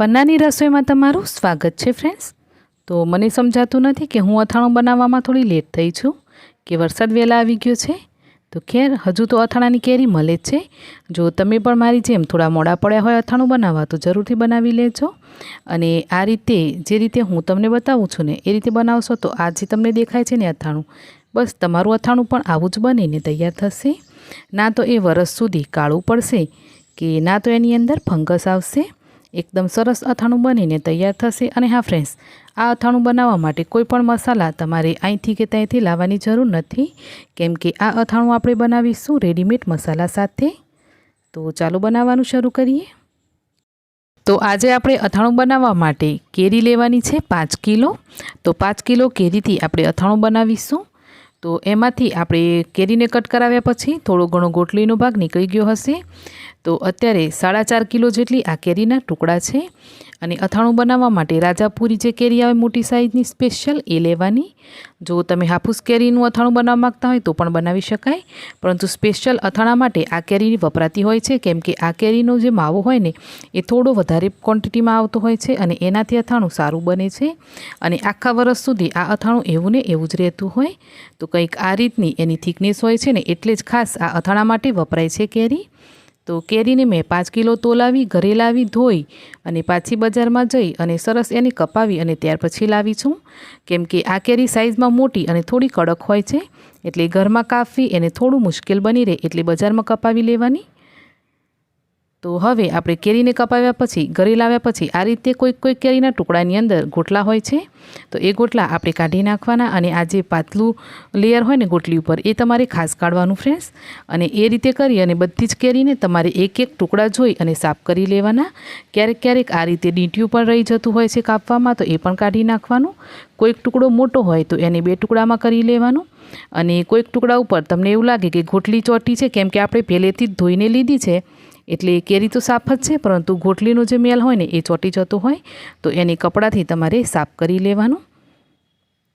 પન્નાની રસોઈમાં તમારું સ્વાગત છે ફ્રેન્ડ્સ। તો મને સમજાતું નથી કે હું અથાણું બનાવવામાં થોડી લેટ થઈ છું કે વરસાદ વહેલા આવી ગયો છે। તો ખેર હજુ તો અથાણાની કેરી મળે જ છે। જો તમે પણ મારી જેમ થોડા મોડા પડ્યા હોય અથાણું બનાવવા તો જરૂરથી બનાવી લેજો। અને આ રીતે જે રીતે હું તમને બતાવું છું ને એ રીતે બનાવશો તો આ જે તમને દેખાય છે ને અથાણું, બસ તમારું અથાણું પણ આવું જ બનીને તૈયાર થશે। ના તો એ વરસ સુધી કાળું પડશે કે ના તો એની અંદર ફંગસ આવશે। એકદમ સરસ અથાણું બનીને તૈયાર થશે। અને હા ફ્રેન્ડ્સ, આ અથાણું બનાવવા માટે કોઈ પણ મસાલા તમારે અહીંથી કે ત્યાંથી લાવવાની જરૂર નથી, કેમ કે આ અથાણું આપણે બનાવીશું રેડીમેડ મસાલા સાથે। તો ચાલો બનાવવાનું શરૂ કરીએ। તો આજે આપણે અથાણું બનાવવા માટે કેરી લેવાની છે 5 કિલો। તો 5 કિલો કેરીથી આપણે અથાણું બનાવીશું। તો એમાંથી આપણે કેરીને કટ કરાવ્યા પછી થોડો ઘણો ગોટલીનો ભાગ નીકળી ગયો હશે। તો અત્યારે 4.5 કિલો જેટલી આ કેરીના ટુકડા છે। અને અથાણું બનાવવા માટે રાજાપુરી જે કેરી આવે મોટી સાઇઝની સ્પેશિયલ એ લેવાની। જો તમે હાફૂસ કેરીનું અથાણું બનાવવા માગતા હોય તો પણ બનાવી શકાય, પરંતુ સ્પેશિયલ અથાણા માટે આ કેરી વપરાતી હોય છે, કેમ કે આ કેરીનો જે માવો હોય ને એ થોડો વધારે ક્વોન્ટિટીમાં આવતો હોય છે અને એનાથી અથાણું સારું બને છે। અને આખા વર્ષ સુધી આ અથાણું એવું ને એવું જ રહેતું હોય। તો કંઈક આ રીતની એની થિકનેસ હોય છે ને એટલે જ ખાસ આ અથાણા માટે વપરાય છે કેરી। તો કેરીને મેં 5 કિલો તોલાવી, ઘરે લાવી, ધોઈ અને પાછી બજારમાં જઈ અને સરસ એને કપાવી અને ત્યાર પછી લાવી છું, કેમ કે આ કેરી સાઇઝમાં મોટી અને થોડી કડક હોય છે, એટલે ઘરમાં કાપવી એને થોડું મુશ્કેલ બની રહે એટલે બજારમાં કપાવી લેવાની। તો હવે આપણે કેરીને કપાવ્યા પછી ઘરે લાવ્યા પછી આ રીતે કોઈ કેરીના ટુકડાની અંદર ગોટલા હોય છે, તો એ ગોટલા આપણે કાઢી નાખવાના। અને આ જે પાતળું લેયર હોય ને ગોટલી ઉપર એ તમારે ખાસ કાઢવાનું ફ્રેન્ડ્સ। અને એ રીતે કરી અને બધી જ કેરીને તમારે એક એક ટુકડા જોઈ અને સાફ કરી લેવાના। ક્યારેક આ રીતે ડીંટિયું પણ રહી જતું હોય છે કાપવામાં, તો એ પણ કાઢી નાખવાનું। કોઈક ટુકડો મોટો હોય તો એને 2 ટુકડામાં કરી લેવાનું। અને કોઈક ટુકડા ઉપર તમને એવું લાગે કે ગોટલી ચોટી છે, કેમ કે આપણે પહેલેથી જ ધોઈને લીધી છે એટલે કેરી તો સાફ જ છે, પરંતુ ગોટલીનો જે મેલ હોય ને એ ચોંટી જતો હોય, તો એને કપડાથી તમારે સાફ કરી લેવાનું।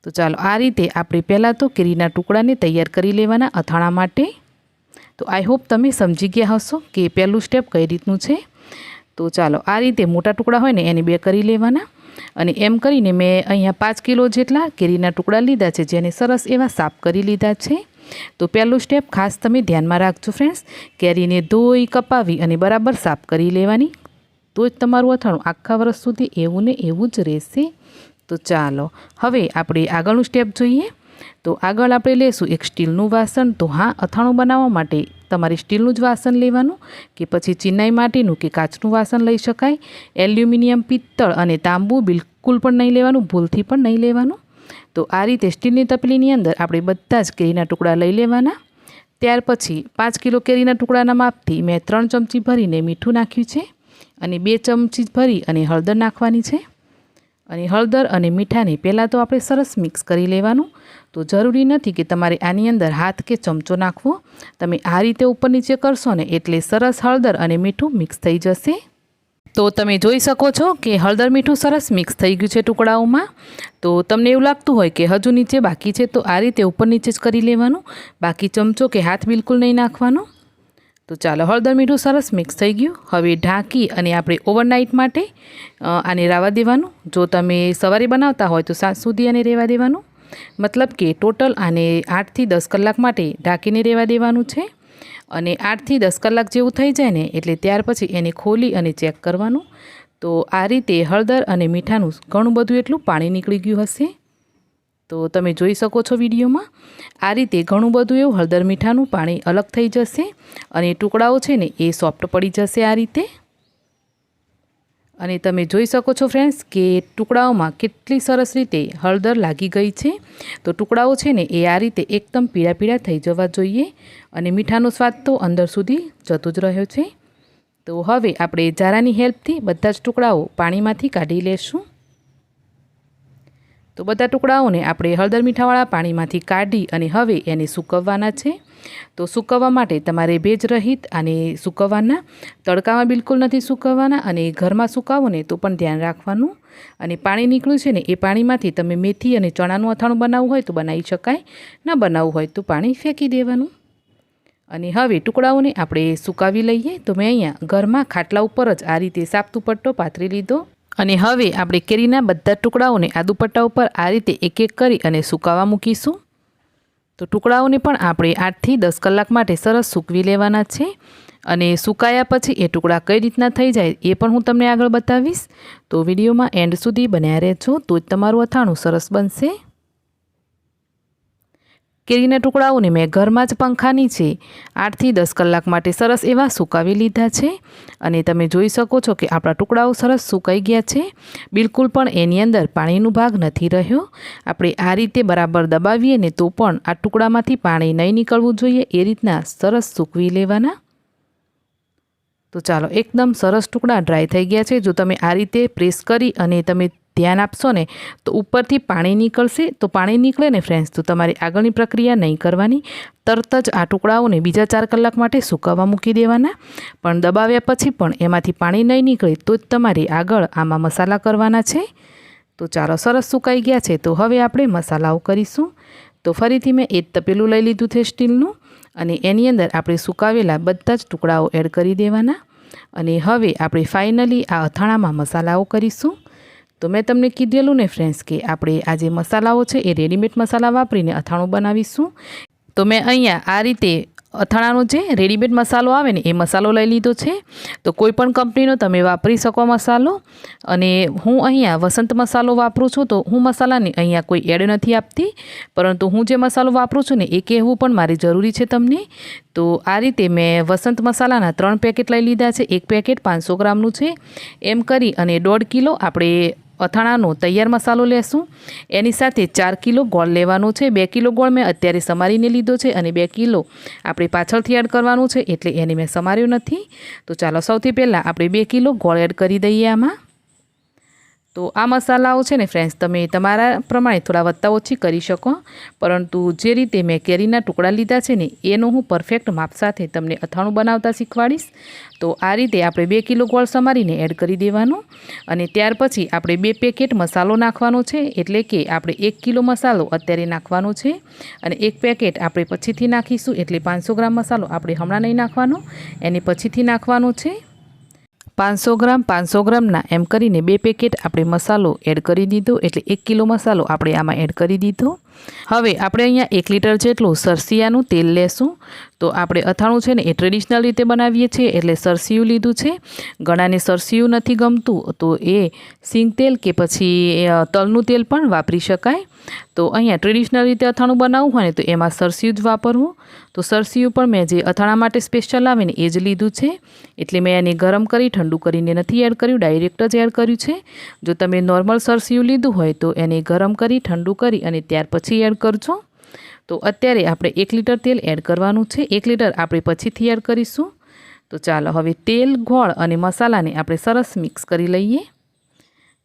તો ચાલો આ રીતે આપણે પહેલાં તો કેરીના ટુકડાને તૈયાર કરી લેવાના અથાણા માટે। તો આઈ હોપ તમે સમજી ગયા હશો કે પહેલું સ્ટેપ કઈ રીતનું છે। તો ચાલો આ રીતે મોટા ટુકડા હોય ને એને 2 કરી લેવાના। અને એમ કરીને મેં અહીંયા 5 કિલો જેટલા કેરીના ટુકડા લીધા છે, જેને સરસ એવા સાફ કરી લીધા છે। તો પહેલું સ્ટેપ ખાસ તમે ધ્યાનમાં રાખજો ફ્રેન્ડ્સ, કેરીને ધોઈ, કપાવી અને બરાબર સાફ કરી લેવાની, તો જ તમારું અથાણું આખા વર્ષ સુધી એવું ને એવું જ રહેશે। તો ચાલો હવે આપણે આગળનું સ્ટેપ જોઈએ। તો આગળ આપણે લેશું એક સ્ટીલનું વાસણ। તો હા, અથાણું બનાવવા માટે તમારે સ્ટીલનું જ વાસણ લેવાનું, કે પછી ચિનાઈ માટીનું કે કાચનું વાસણ લઈ શકાય। એલ્યુમિનિયમ, પિત્તળ અને તાંબુ બિલકુલ પણ નહીં લેવાનું, ભૂલથી પણ નહીં લેવાનું। તો આ રીતે સ્ટીલની તપેલીની અંદર આપણે બધા જ કેરીના ટુકડા લઈ લેવાના। ત્યાર પછી 5 કિલો કેરીના ટુકડાના માપથી મેં 3 ચમચી ભરીને મીઠું નાખ્યું છે અને 2 ચમચી ભરી અને હળદર નાખવાની છે। અને હળદર અને મીઠાને પહેલાં તો આપણે સરસ મિક્સ કરી લેવાનું। તો જરૂરી નથી કે તમારે આની અંદર હાથ કે ચમચો નાખવો, તમે આ રીતે ઉપર નીચે કરશો ને એટલે સરસ હળદર અને મીઠું મિક્સ થઈ જશે। તો તમે જોઈ શકો છો કે હળદર મીઠું સરસ મિક્સ થઈ ગયું છે ટુકડાઓમાં। તો તમને એવું લાગતું હોય કે હજુ નીચે બાકી છે, તો આ રીતે ઉપર નીચે જ કરી લેવાનું, બાકી ચમચો કે હાથ બિલકુલ નહીં નાખવાનો। તો ચાલો હળદર મીઠું સરસ મિક્સ થઈ ગયું। હવે ઢાંકી અને આપણે ઓવરનાઇટ માટે આને રહેવા દેવાનું। જો તમે સવારે બનાવતા હોય તો સાંજ સુધી આને રહેવા દેવાનું, મતલબ કે ટોટલ આને 8 થી 10 કલાક માટે ઢાંકીને રહેવા દેવાનું છે। અને 8 થી 10 કલાક જેવું થઈ જાય ને એટલે ત્યાર પછી એને ખોલી અને ચેક કરવાનું। તો આ રીતે હળદર અને મીઠાનું ઘણું બધું એટલું પાણી નીકળી ગયું હશે। તો તમે જોઈ શકો છો વિડીયોમાં, આ રીતે ઘણું બધું એવું હળદર મીઠાનું પાણી અલગ થઈ જશે અને ટુકડાઓ છે ને એ સોફ્ટ પડી જશે આ રીતે। અને તમે જોઈ શકો છો ફ્રેન્ડ્સ કે ટુકડાઓમાં કેટલી સરસ રીતે હળદર લાગી ગઈ છે। તો ટુકડાઓ છે ને એ આ રીતે એકદમ પીળા પીળા થઈ જવા જોઈએ અને મીઠાનો સ્વાદ તો અંદર સુધી જતો જ રહ્યો છે। તો હવે આપણે જારાની હેલ્પથી બધા જ ટુકડાઓ પાણીમાંથી કાઢી લેશું। તો બધા ટુકડાઓને આપણે હળદર મીઠાવાળા પાણીમાંથી કાઢી અને હવે એને સૂકવવાના છે। તો સૂકવવા માટે તમારે ભેજ રહિત આને સૂકવવાના, તડકામાં બિલકુલ નથી સૂકવવાના। અને ઘરમાં સૂકાવો ને તો પણ ધ્યાન રાખવાનું। અને પાણી નીકળ્યું છે ને એ પાણીમાંથી તમે મેથી અને ચણાનું અથાણું બનાવવું હોય તો બનાવી શકાય, ન બનાવવું હોય તો પાણી ફેંકી દેવાનું। અને હવે ટુકડાઓને આપણે સુકાવી લઈએ। તો મેં અહીંયા ઘરમાં ખાટલા ઉપર જ આ રીતે સાફ દુપટ્ટો પાથરી લીધો અને હવે આપણે કેરીના બધા ટુકડાઓને આ દુપટ્ટા ઉપર આ રીતે એક એક કરી અને સુકાવા મૂકીશું। તો ટુકડાઓને પણ આપણે 8 થી 10 કલાક માટે સરસ સૂકવી લેવાના છે અને સુકાયા પછી એ ટુકડા કઈ રીતના થઈ જાય એ પણ હું તમને આગળ બતાવીશ। તો વિડીયોમાં એન્ડ સુધી બન્યા રહેજો તો જ તમારું અથાણું સરસ બનશે। કેરીના ટુકડાઓને મેં ઘરમાં જ પંખા નીચે 8 થી 10 કલાક માટે સરસ એવા સુકાવી લીધા છે અને તમે જોઈ શકો છો કે આપણા ટુકડાઓ સરસ સુકાઈ ગયા છે। બિલકુલ પણ એની અંદર પાણીનો ભાગ નથી રહ્યો। આપણે આ રીતે બરાબર દબાવીએ ને તો પણ આ ટુકડામાંથી પાણી નહીં નીકળવું જોઈએ એ રીતના સરસ સૂકવી લેવાના। તો ચાલો એકદમ સરસ ટુકડા ડ્રાય થઈ ગયા છે। જો તમે આ રીતે પ્રેસ કરી અને તમે ધ્યાન આપશો ને તો ઉપરથી પાણી નીકળશે। તો પાણી નીકળે ને ફ્રેન્ડ્સ તો તમારી આગળની પ્રક્રિયા નહીં કરવાની, તરત જ આ ટુકડાઓને બીજા 4 કલાક માટે સુકાવા મૂકી દેવાના। પણ દબાવ્યા પછી પણ એમાંથી પાણી નહીં નીકળે તો જ તમારે આગળ આમાં મસાલા કરવાના છે। તો ચાલો સરસ સુકાઈ ગયા છે તો હવે આપણે મસાલાઓ કરીશું। તો ફરીથી મેં એક તપેલું લઈ લીધું છે સ્ટીલનું અને એની અંદર આપણે સુકાવેલા બધા જ ટુકડાઓ એડ કરી દેવાના અને હવે આપણે ફાઇનલી આ અથાણામાં મસાલાઓ કરીશું। તો મેં તમને કીધેલું ને ફ્રેન્ડ્સ કે આપણે આ જે મસાલાઓ છે એ રેડીમેડ મસાલા વાપરીને અથાણું બનાવીશું। તો મેં અહીંયા આ રીતે અથાણાનો જે રેડીમેડ મસાલો આવે ને એ મસાલો લઈ લીધો છે। તો કોઈ પણ કંપનીનો તમે વાપરી શકો મસાલો અને હું અહીંયા વસંત મસાલો વાપરું છું। તો હું મસાલાની અહીંયા કોઈ એડ નથી આપતી, પરંતુ હું જે મસાલો વાપરું છું ને એ કહેવું પણ મારે જરૂરી છે તમને। તો આ રીતે મેં વસંત મસાલાના 3 પેકેટ લઈ લીધા છે। એક પેકેટ 500 ગ્રામનું છે। એમ કરી અને 1.5 કિલો આપણે અથાણાનો તૈયાર મસાલો લેશું। એની સાથે 4 કિલો ગોળ લેવાનો છે। 2 કિલો ગોળ મેં અત્યારે સમારીને લીધો છે અને 2 કિલો આપણે પાછળથી એડ કરવાનું છે એટલે એને મેં સમાર્યો નથી। તો ચાલો સૌથી પહેલાં આપણે 2 કિલો ગોળ એડ કરી દઈએ આમાં। તો આ મસાલાઓ છે ને ફ્રેન્ડ્સ તમે તમારા પ્રમાણે થોડા વધતા ઓછી કરી શકો, પરંતુ જે રીતે મેં કેરીના ટુકડા લીધા છે ને એનું હું પરફેક્ટ માપ સાથે તમને અથાણું બનાવતા શીખવાડીશ। તો આ રીતે આપણે 2 કિલો ગોળ સમારીને એડ કરી દેવાનું અને ત્યાર પછી આપણે 2 પેકેટ મસાલો નાખવાનો છે, એટલે કે આપણે 1 કિલો મસાલો અત્યારે નાખવાનો છે અને 1 પેકેટ આપણે પછીથી નાખીશું। એટલે 500 ગ્રામ મસાલો આપણે હમણાં નહીં નાખવાનો, એને પછીથી નાખવાનો છે। 500 ગ્રામના એમ કરીને 2 પેકેટ આપણે મસાલો એડ કરી દીધો, એટલે 1 કિલો મસાલો આપણે આમાં એડ કરી દીધો। હવે આપણે અહીંયા 1 લીટર જેટલું સરસિયાનું તેલ લેશું। તો આપણે અથાણું છે ને એ ટ્રેડિશનલ રીતે બનાવીએ છીએ એટલે સરસિયું લીધું છે। ઘણાને સરસિયું નથી ગમતું તો એ સિંગ તેલ કે પછી તલનું તેલ પણ વાપરી શકાય। તો અહીંયા ટ્રેડિશનલ રીતે અથાણું બનાવવું હોય ને તો એમાં સરસિયું જ વાપરવું। તો સરસિયું પણ મેં જે અથાણા માટે સ્પેશિયલ આવે ને એ જ લીધું છે, એટલે મેં એને ગરમ કરી ઠંડુ કરીને નથી એડ કર્યું, ડાયરેક્ટ જ એડ કર્યું છે। જો તમે નોર્મલ સરસિયું લીધું હોય તો એને ગરમ કરી ઠંડુ કરી અને ત્યાર પછી એડ કરજો। તો અત્યારે આપણે 1 લીટર તેલ એડ કરવાનું છે, 1 લીટર આપણે પછીથી એડ કરીશું। તો ચાલો હવે તેલ, ગોળ અને મસાલાને આપણે સરસ મિક્સ કરી લઈએ।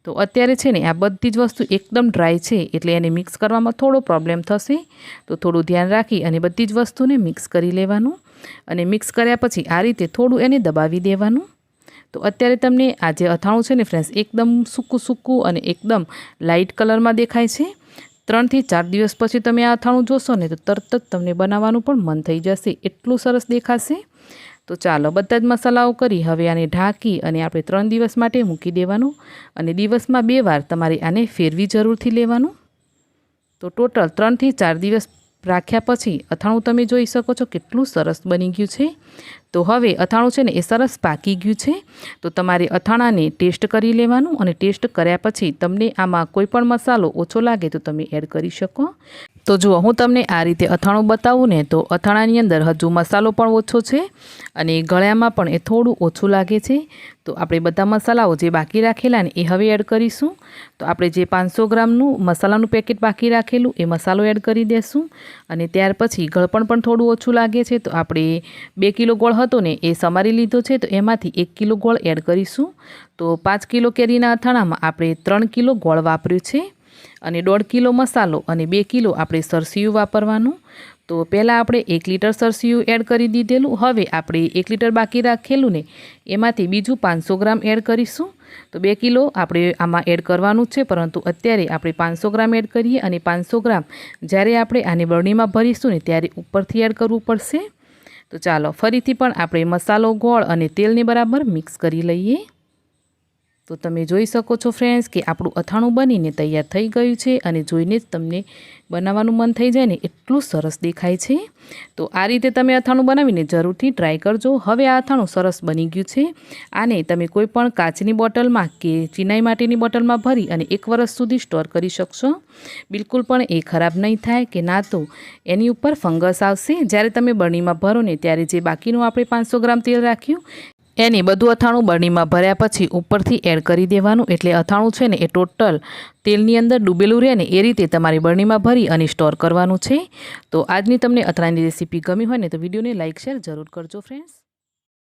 તો અત્યારે છે ને આ બધી જ વસ્તુ એકદમ ડ્રાય છે એટલે એને મિક્સ કરવામાં થોડો પ્રોબ્લેમ થશે। તો થોડું ધ્યાન રાખી અને બધી જ વસ્તુને મિક્સ કરી લેવાનું અને મિક્સ કર્યા પછી આ રીતે થોડું એને દબાવી દેવાનું। તો અત્યારે તમને આ જે અથાણું છે ને ફ્રેન્ડ્સ એકદમ સૂકું અને એકદમ લાઇટ કલરમાં દેખાય છે। 3 થી 4 દિવસ પછી તમે આ અથાણું જોશો ને તો તરત જ તમને બનાવવાનું પણ મન થઈ જશે, એટલું સરસ દેખાશે। તો ચાલો બધા જ મસાલાઓ કરી હવે આને ઢાંકી અને આપણે 3 દિવસ માટે મૂકી દેવાનું અને દિવસમાં 2 વાર તમારે આને ફેરવી જરૂરથી લેવાનું। તો ટોટલ 3 થી 4 દિવસ રાખ્યા પછી અથાણું તમે જોઈ શકો છો કેટલું સરસ બની ગયું છે। તો હવે અથાણું છે ને એ સરસ પાકી ગયું છે। તો તમારે અથાણાને ટેસ્ટ કરી લેવાનું અને ટેસ્ટ કર્યા પછી તમને આમાં કોઈ પણ મસાલો ઓછો લાગે તો તમે એડ કરી શકો। તો જુઓ હું તમને આ રીતે અથાણું બતાવું ને તો અથાણાની અંદર હજુ મસાલો પણ ઓછો છે અને ગળ્યામાં પણ એ થોડું ઓછું લાગે છે। તો આપણે બધા મસાલાઓ જે બાકી રાખેલા ને એ હવે એડ કરીશું। તો આપણે જે 500 ગ્રામનું મસાલાનું પેકેટ બાકી રાખેલું એ મસાલો એડ કરી દેશું અને ત્યાર પછી ગળપણ પણ થોડું ઓછું લાગે છે। તો આપણે 2 કિલો ગોળ હતો ને એ સમારી લીધો છે, તો એમાંથી 1 કિલો ગોળ એડ કરીશું। તો 5 કિલો કેરીના અથાણામાં આપણે 3 કિલો ગોળ વાપર્યું છે અને 1.5 કિલો મસાલો અને 2 કિલો આપણે સરસિયું વાપરવાનું। તો પહેલાં આપણે 1 લીટર સરસિયું એડ કરી દીધેલું, હવે આપણે 1 લીટર બાકી રાખેલું ને એમાંથી બીજું 500 ગ્રામ એડ કરીશું। તો 2 કિલો આપણે આમાં એડ કરવાનું છે, પરંતુ અત્યારે આપણે 500 ગ્રામ એડ કરીએ અને 500 ગ્રામ જ્યારે આપણે આને બરણીમાં ભરીશું ને ત્યારે ઉપરથી એડ કરવું પડશે। તો ચાલો ફરીથી પણ આપણે મસાલો, ગોળ અને તેલને બરાબર મિક્સ કરી લઈએ। તો તમે જોઈ શકો છો ફ્રેન્ડ્સ કે આપણું અથાણું બનીને તૈયાર થઈ ગયું છે અને જોઈને જ તમને બનાવવાનું મન થઈ જાય ને એટલું સરસ દેખાય છે। તો આ રીતે તમે અથાણું બનાવીને જરૂરથી ટ્રાય કરજો। હવે આ અથાણું સરસ બની ગયું છે। આને તમે કોઈ પણ કાચની બોટલમાં કે ચિનાઈ માટીની બોટલમાં ભરી અને 1 વર્ષ સુધી સ્ટોર કરી શકશો। બિલકુલ પણ એ ખરાબ નહીં થાય કે ના તો એની ઉપર ફંગસ આવશે। જ્યારે તમે બરણીમાં ભરો ને ત્યારે જે બાકીનું આપણે 500 ગ્રામ તેલ રાખ્યું એને બધું અથાણું બરણીમાં ભર્યા પછી ઉપરથી એડ કરી દેવાનું, એટલે અથાણું છે ને એ ટોટલ તેલની અંદર ડૂબેલું રહે ને એ રીતે તમારી બરણીમાં ભરી અને સ્ટોર કરવાનું છે। તો આજની તમને અથાણાની રેસીપી ગમી હોય ને તો વિડીયોને લાઇક શેર જરૂર કરજો ફ્રેન્ડ્સ।